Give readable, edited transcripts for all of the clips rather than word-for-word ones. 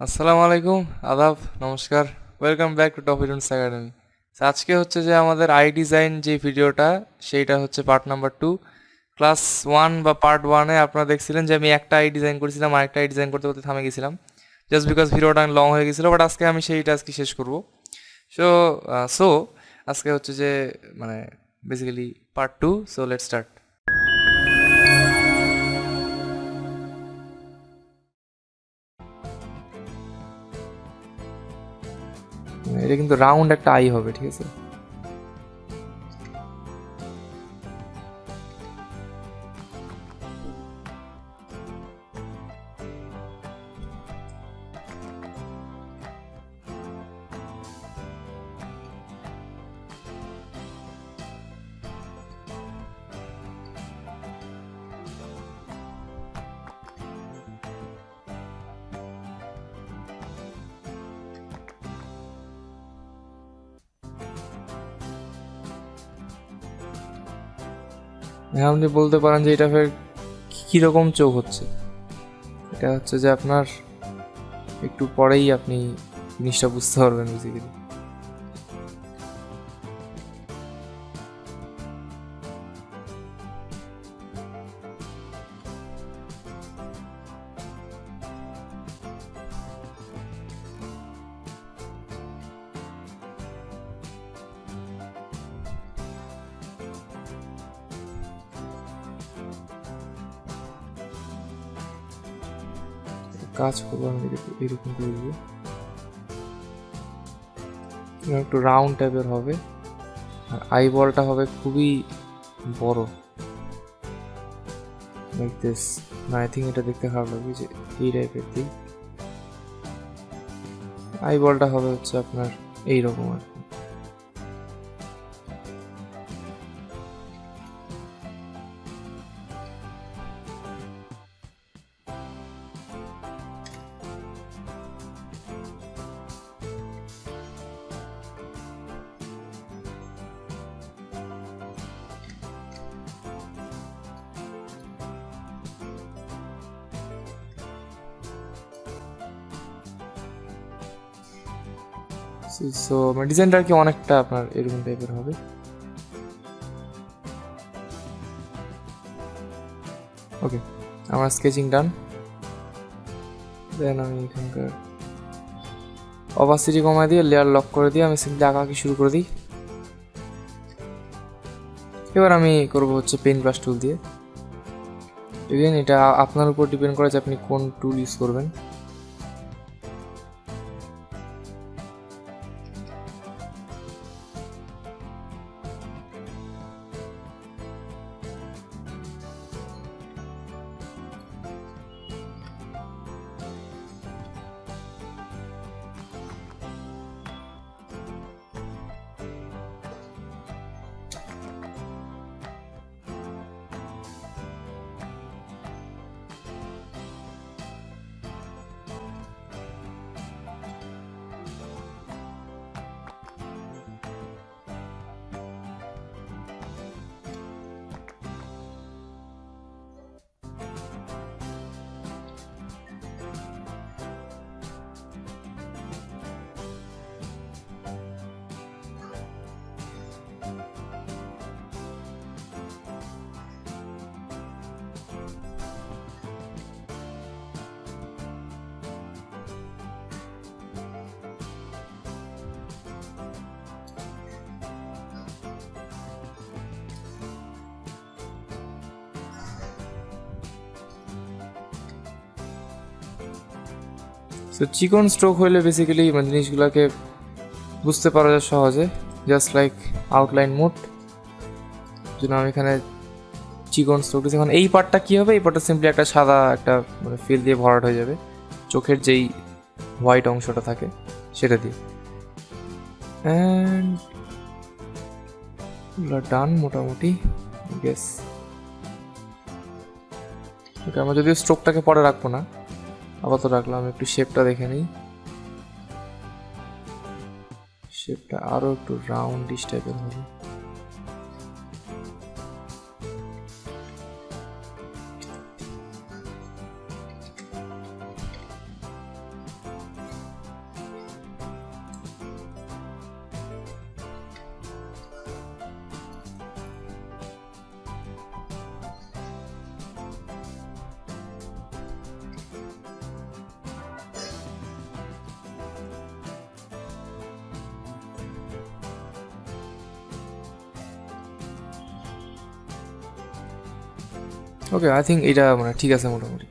আসসালামু আলাইকুম, আদাব, নমস্কার। Welcome back to Toffitoons academy. আজকে হচ্ছে যে আমাদের আই ডিজাইন যে ভিডিওটা, সেইটা হচ্ছে পার্ট নাম্বার 2। ক্লাস 1 বা পার্ট 1-এ আপনারা দেখছিলেন যে আমি একটা আই ডিজাইন করেছিলাম, আরেকটা আই ডিজাইন করতে করতে থামে গেছিলাম, জাস্ট বিকজ ভিডিওটা লং হয়ে গেছিলো। বাট আজকে আমি সেইটা আজকে শেষ করব। সো সো আজকে হচ্ছে যে মানে basically part 2। So let's start. এটা কিন্তু রাউন্ড একটা আই হবে, ঠিক আছে? এখন আপনি বলতে পারেন যে এটা ফের কীরকম চোখ হচ্ছে। এটা হচ্ছে যে আপনার একটু পরেই আপনি জিনিসটা বুঝতে পারবেন বেসিক্যালি। কাজ করবো আমি এরকম করে দিব, একটু রাউন্ড টাইপের হবে, আর আই বলটা হবে খুবই বড়, লাইক দিস। না, আই থিঙ্ক এটা দেখতে খারাপ লাগবে, যে এই টাইপের দিই। আই বলটা হবে হচ্ছে আপনার এইরকম আর কি। সো ডিজাইনটা আর কি অনেকটা আপনার এরকম টাইপের হবে। ওকে, আমার স্কেচিং ডান। দেন আমি এখানকার অপাসিটি কমায় দিয়ে লেয়ার লক করে দিয়ে আমি সিম্পলি আঁকাআঁকি শুরু করে দিই। এবার আমি করব হচ্ছে পেন ব্রাশ টুল দিয়ে। এগেইন এটা আপনার উপর ডিপেন্ড করে যে আপনি কোন টুল ইউজ করবেন। সো চিকন স্ট্রোক হইলে বেসিক্যালি জিনিসগুলোকে বুঝতে পারা যায় সহজে, জাস্ট লাইক আউটলাইন মোড। জন্য আমি এখানে চিকন স্ট্রোক দিচ্ছি। এখন এই পার্টটা কী হবে, এই পার্টটা সিম্পলি একটা সাদা একটা ফিল দিয়ে ভরাট হয়ে যাবে, চোখের যেই হোয়াইট অংশটা থাকে সেটা দিয়ে। অ্যান্ড ডান মোটামুটি গেস। ওকে, আমরা যদিও স্ট্রোকটাকে পরে রাখবো না, আপাতত রাখলাম। একটু শেপটা দেখে নিই, শেপটা আরও একটু রাউন্ডিশ টাইপের হবে। ওকে, আই থিঙ্ক এটা মানে ঠিক আছে মোটামুটি।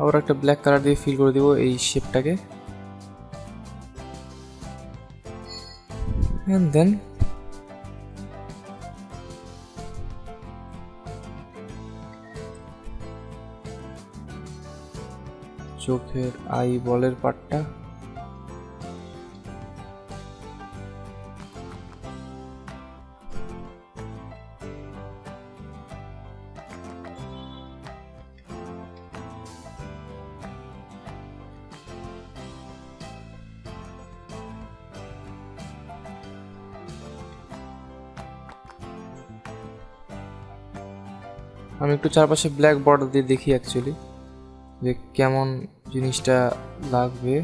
আবার একটা ব্ল্যাক কালার দিয়ে ফিল করে দিব এই শেপটাকে, এন্ড দেন চোখের আই বলের পার্টটা আমি একটু চারপাশে ব্ল্যাক বর্ডার দিয়ে দেখি অ্যাকচুয়ালি যে কেমন জিনিসটা লাগবে।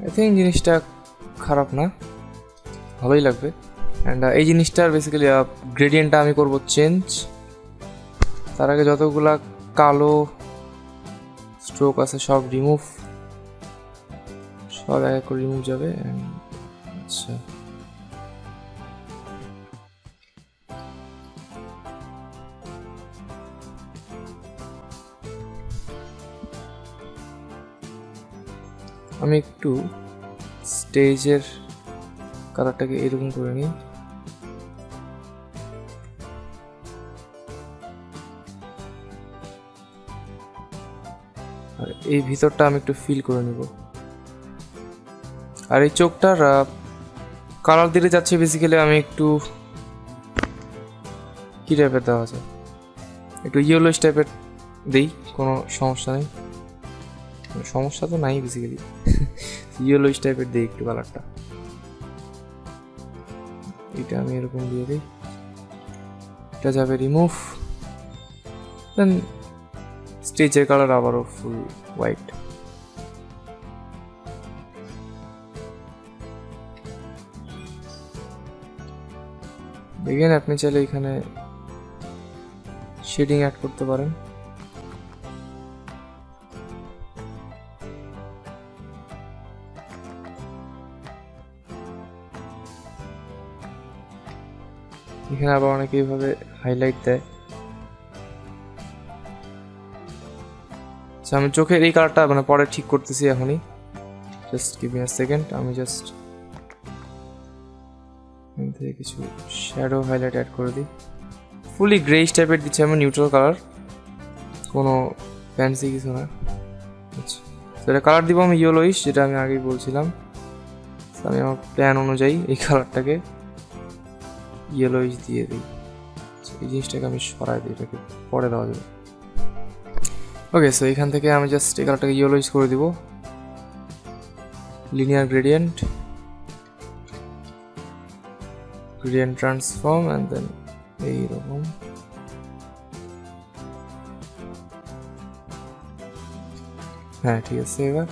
আই থিঙ্ক জিনিসটা খারাপ না, ভালোই লাগবে। অ্যান্ড এই জিনিসটার বেসিক্যালি গ্রেডিয়েন্টটা আমি করব চেঞ্জ। তার আগে যতগুলা কালো স্ট্রোক আছে সব রিমুভ, সব এক এক করে রিমুভ যাবে। আচ্ছা, আমি একটু স্টেজের কালারটাকে এরকম করে নিই। আর এই ভিতরটা আমি একটু ফিল করে নিব। আর এই চোখটার কালার দিতে যাচ্ছে বেসিক্যালি আমি একটু কী টাইপের দেওয়া যায়, একটু ইয়েলোইশ টাইপের দিই, কোনো সমস্যা নেই, সমস্যা তো নাই বেসিক্যালি। ইয়েলোইশ টাইপের দিই একটু কালারটা, এটা আমি এরকম দিয়ে দিই। এটা যাবে রিমুভ, দেন স্টেজের কালার আবারও ফুল হোয়াইট। দেখেন আপনি চাইলে এখানে শেডিং অ্যাড করতে পারেন। এখানে আবার অনেকে এইভাবে হাইলাইট দেয়। আমি চোখের এই কালারটা মানে পরে ঠিক করতেছি এখনই, just give me a second. আমি জাস্ট কিছু শ্যাডো হাইলাইট অ্যাড করে দিই, ফুলি গ্রেইশ টাইপের দিচ্ছি আমি, নিউট্রাল কালার, কোনো ফ্যান্সি কিছু না। আচ্ছা, এটা কালার দিব আমি ইয়েলোইশ, যেটা আমি আগেই বলছিলাম। আমি আমার প্ল্যান অনুযায়ী এই কালারটাকে ইয়েলোইশ দিয়ে দিই। এই জিনিসটাকে আমি সরাই দিই, এটাকে পরে দেওয়া যাবে। ওকে, সো এখান থেকে আমি জাস্ট এই কালারটাকে ইয়েলোইশ করে দিব, linear gradient, gradient transform, and then এইরকম। হ্যাঁ ঠিক আছে। এবার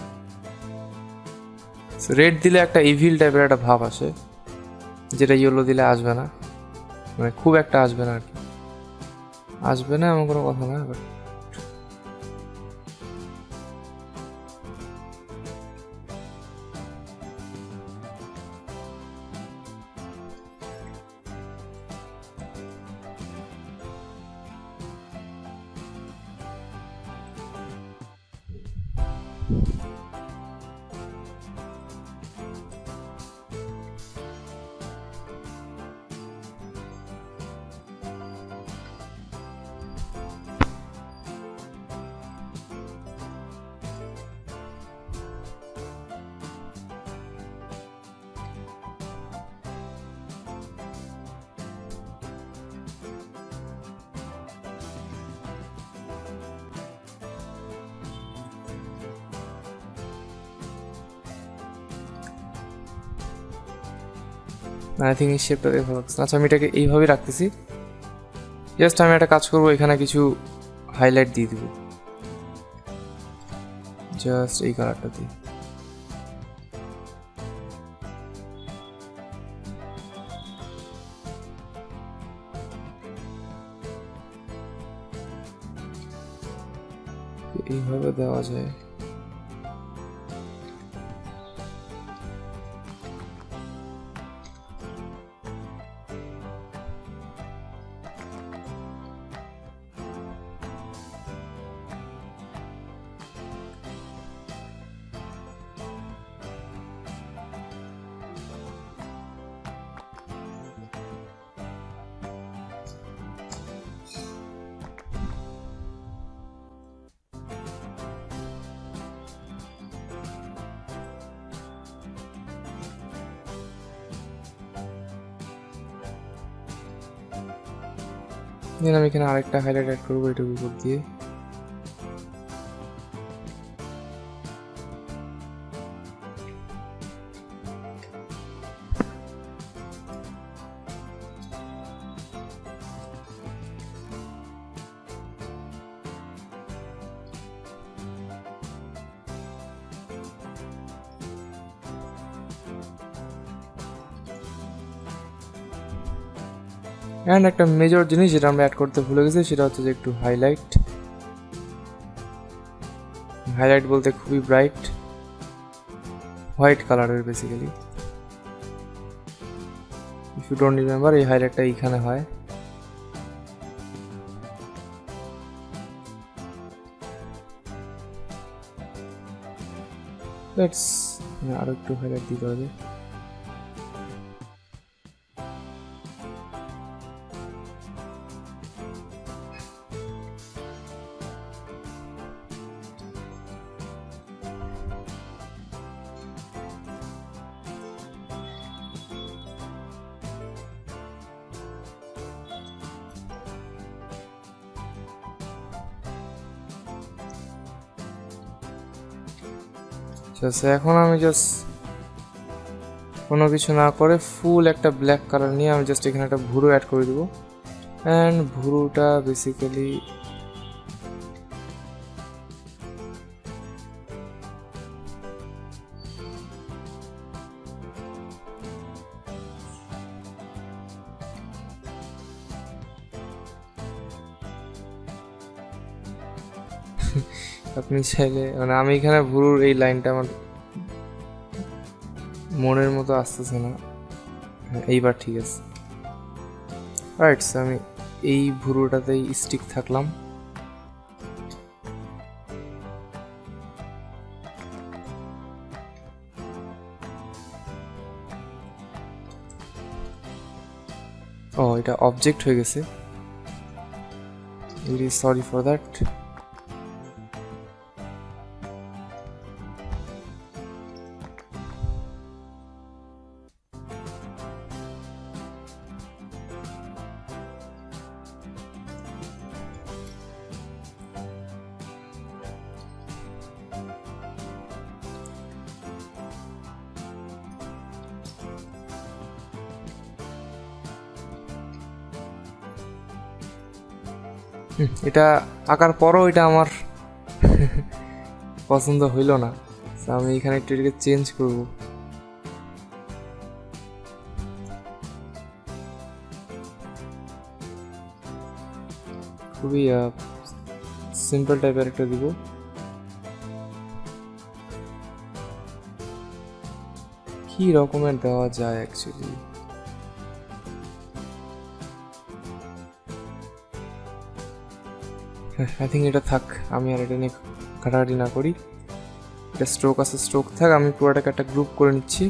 রেড দিলে একটা ইভিল টাইপের একটা ভাব আসে, যেটা ইয়েলো দিলে আসবে না, মানে খুব একটা আসবে না আর কি। আসবে না এমন কোনো কথা না, বাট আই থিঙ্ক এই শেপটা দেখে ভালো লাগছে। আচ্ছা আমি এটাকে এইভাবেই রাখতেছি। জাস্ট আমি একটা কাজ করবো, এখানে কিছু হাইলাইট দিয়ে দিব, জাস্ট এই কালারটা দিয়ে। এইভাবে দেওয়া যায়। দেন আমি এখানে আরেকটা হাইলাইট অ্যাড করবো এটার উপর দিয়ে। অ্যান্ড একটা মেজর জিনিস যেটা আমরা অ্যাড করতে ভুলে গেছি সেটা হচ্ছে যে একটু হাইলাইট। হাইলাইট বলতে খুবই ব্রাইট হোয়াইট কালারের basically. If you don't remember, এই হাইলাইটটা এইখানে হয়। আরো একটু হাইলাইট দিতে হবে। এখন আমি জাস্ট কোনো কিছু না করে ফুল একটা ব্ল্যাক কালার নিয়ে আমি জাস্ট এখানে একটা ভুরু অ্যাড করে দেবো। অ্যান্ড ভুরুটা বেসিক্যালি আপনি চাইলে মানে আমি এখানে ভুরুর এই লাইনটা আমার মনের মতো আসতেছে না। হ্যাঁ এইবার ঠিক আছে। রাইট, আমি এই ভুরুটাতেই স্টিক থাকলাম। ও এটা অবজেক্ট হয়ে গেছে, রিয়েলি সরি ফর দ্যাট। এটা আঁকার পরও এটা আমার পছন্দ হইল না, আমি এখানে একটু এটাকে চেঞ্জ করব। খুবই সিম্পল টাইপের একটা দিব। কি রকমের দেওয়া যায় অ্যাকচুয়ালি? আই থিঙ্ক এটা থাক, আমি আর এটা নিয়ে ঘাটাঘাটি না করি। এটা স্ট্রোক আছে, স্ট্রোক থাক, আমি পুরোটাকে একটা গ্রুপ করে নিচ্ছি।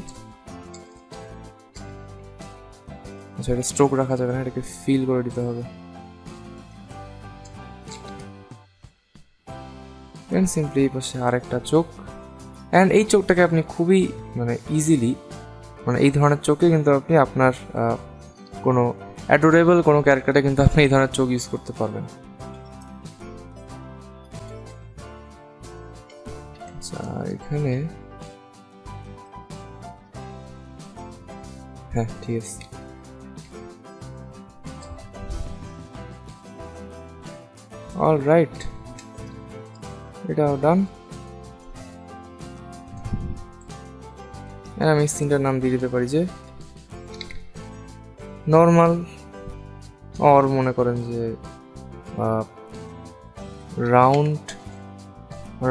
আচ্ছা এটা স্ট্রোক রাখা যাবে না, এটাকে ফিল করে দিতে হবে। অ্যান্ড সিম্পলি এই পাশে আরেকটা চোখ। অ্যান্ড এই চোখটাকে আপনি খুবই মানে ইজিলি মানে এই ধরনের চোখে কিন্তু আপনি আপনার কোনো অ্যাডোরেবল কোনো ক্যারেক্টারে কিন্তু আপনি এই ধরনের চোখ ইউজ করতে পারবেন। আচ্ছা এখানে হ্যাঁ ঠিক আছে। অলরাইট, এটাও ডান। আমি সিনটার নাম দিয়ে দিতে পারি যে নর্মাল, অর মনে করেন যে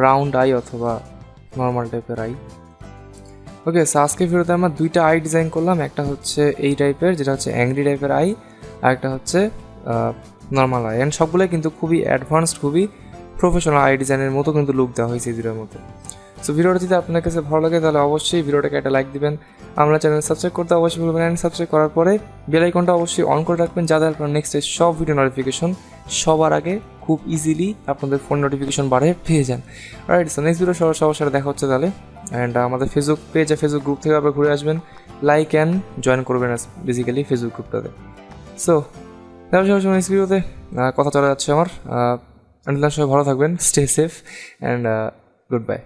রাউন্ড আই অথবা নর্মাল টাইপের আই। ওকে, সো আজকে ভিডিওতে আমরা দুইটা আই ডিজাইন করলাম। একটা হচ্ছে এই টাইপের, যেটা হচ্ছে অ্যাংরি টাইপের আই, আর একটা হচ্ছে নর্মাল আই। অ্যান্ড সবগুলোই কিন্তু খুবই অ্যাডভান্সড, খুবই প্রফেশনাল আই ডিজাইনের মতো কিন্তু লুক দেওয়া হয়েছে এই দুটোর মধ্যে। সো ভিডিওটা যদি আপনার কাছে ভালো লাগে তাহলে অবশ্যই ভিডিওটাকে একটা লাইক দিবেন। আমরা চ্যানেল সাবস্ক্রাইব করতে অবশ্যই ভুলবেন, অ্যান্ড সাবস্ক্রাইব করার পরে বেল আইকনটা অবশ্যই অন করে রাখবেন, যাতে আপনার নেক্সট সব ভিডিও নোটিফিকেশন সবার আগে খুব ইজিলি আপনাদের ফোন নোটিফিকেশন বাড়ে পেয়ে যান। রাইট, সো নেক্সট ভিডিও সবার সাথে দেখা হচ্ছে তাহলে। অ্যান্ড আমাদের ফেসবুক পেজ, ফেসবুক গ্রুপ থেকে আবার ঘুরে আসবেন, লাইক অ্যান্ড জয়েন করবেন বেসিক্যালি ফেসবুক গ্রুপটাতে। সো দেখা হচ্ছে নেক্সট ভিডিওতে। কথা চলে যাচ্ছে আমার। সবাই ভালো থাকবেন, stay safe and good bye.